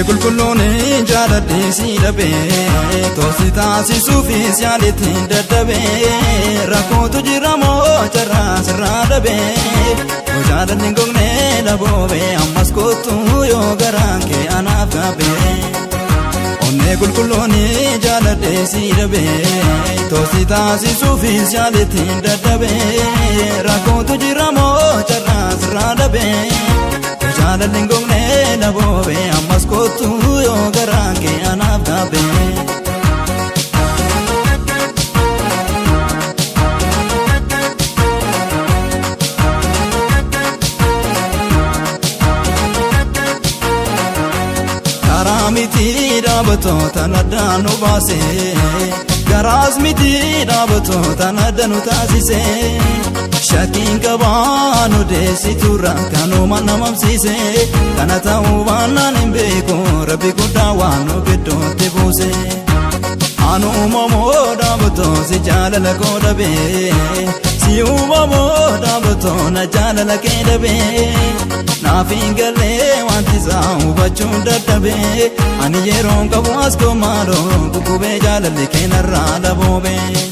kulkullooni jaaladhee si dhabee toosi taasisuufis yaalitiin dadhabee rakkootu jira moo carraa sirraa dhabee jaalalli hin gognee dhaboobee ammas kootu yoo garaan kee anaaf gaabee onnee kulkullooni jaaladhee si dhabee toosi taasisuufis yaalitiin dadhabee rakkootu jira moo carraa sirraa dhabee jaalalli hin gognee dhaboobee ammas kootu yoo garaan kee anaaf gaabee. Karaa miti dhaabbattoota addaan nu baasee garaas miti dhaabbattoota addaan nu taasisee. Shakkiin qabaa nu deessiturra kanuma namamsiise kana ta'uu baannaan hin beeku rabbi guddaa waan nu gidduutti buuse. Anuma moo dhaabbattoo si jaalala koo dhabee si uumamoo dhaabbattoo na jaalala kee dhabee naaf hin gallee wanti isaa hubachuun dadhabee ani yeroon qabu as koomaaloo guggubee jaalalli kee narraa dhaboobee.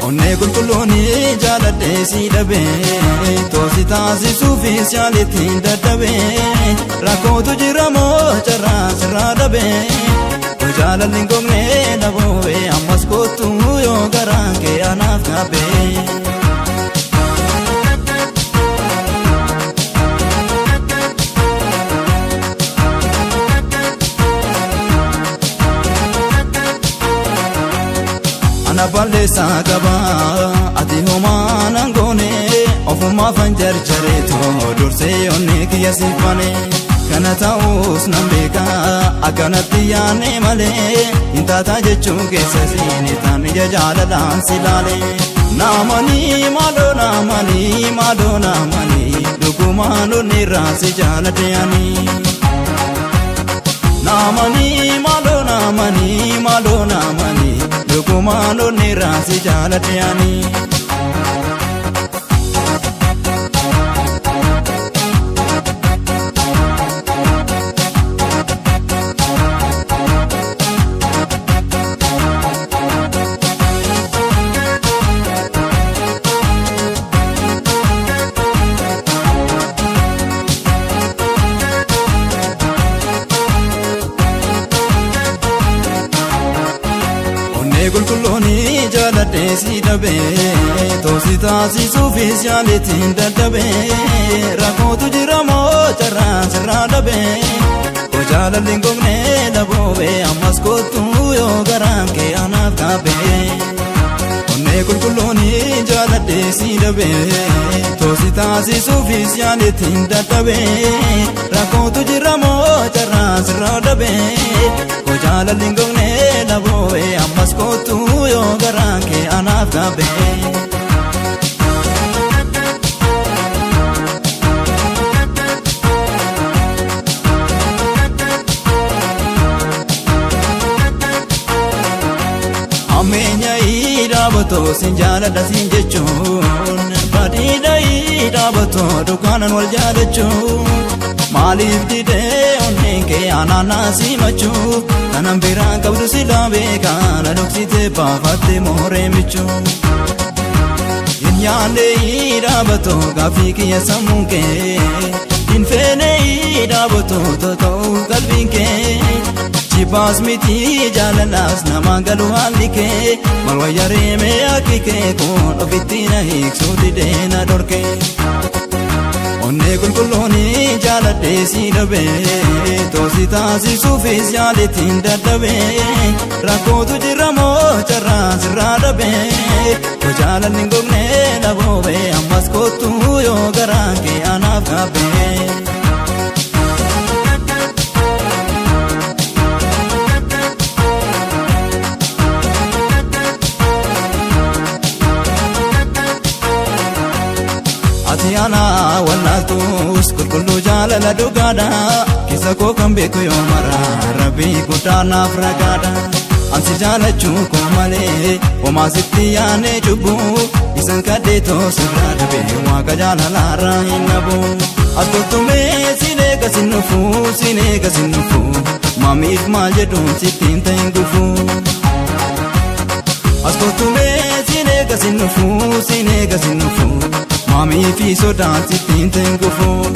Onnee kulkullooni jaaladhee si dhabee toosi taasisuufis yaalitiin dadhabee rakkootu jira moo carraa sirraa dhabee jaalalli hin gognee dhaboobee ammas kootu yoo garaan kee anaaf gaabee. Ana balleessaa qabaa ati homaa nan goone ofumaa fan jarjareetoo dursee onnee kiyya siifane kana ta'uus nan beekaa akkanatti yaanne malee hin taataa jechuun keessa siini taan ija jaalalaan si laale. Naamanii maaloo naamanii maaloo naamanii dhugumaan onni irraa si jaaladhe ani. Naamanii maaloo naamanii maaloo naamanii dhugumaan onni irraa si jaaladhe ani. Kulkullooni jaaladhee si dhabee toosi taasisuufis yaalitiin dadhabee rakkootu jira moo carraa sirraa dhabee jaalalli hin gognee dhaboobee ammas kootu yoo garaan kee anaaf gaabee. Onnee kulkullooni jaaladhee si dhabee toosi taasisuufis yaalitiin dadhabee rakkootu jira moo carraa sirraa dhabee jaalalli hin gognee dhaboobee ammas kootu yoo garaan kee anaaf gaabee. Ameenya'ii dhaabbatoo sin jaaladha siin jechuun badii dhaabbatoo dukaanan wal jaalachuun maaliif didee onneen kee anaanaa simachuu kanan biraan qabdu silaa beekaa na dhoksitee baafattee mooree michuu. Hin yaadee dhaabbatoo gaaffii kiyya sammuun kee hin feenee dhaabbatoo ta'uu qalbiin kee. Jibbaas miti jaalalaas namaan galu haalli kee mal wayyaree mee akki kee kun ofitti na hiiksuu didee na dhorkee. Onnee kulkullooni jaaladhee si dhabee toosi taasisuufis yaalitiin dadhabee rakkootu jira moo carraa sirraa dhabee jaalalli hin gognee dhaboobee ammas kootu yoo garaan kee anaaf gaabee. Ati ana wallaaltuus qulqulluu jaalala dhugaadha keessa koo kan beeku yoo mara rabbii guddaa naaf ragaadha. Ansi jaalachuu koo malee homaa sitti yaane cubbuu isan kadheetoo sirraa dhabee waaqa jaalalaarraa hin dhabu. Attuttumee silee sineega sinufu maamiif maal jedhuun sittiin ta'in gufu askootumee sineega sinufu maamiifi sodaan sittiin ta'in gufu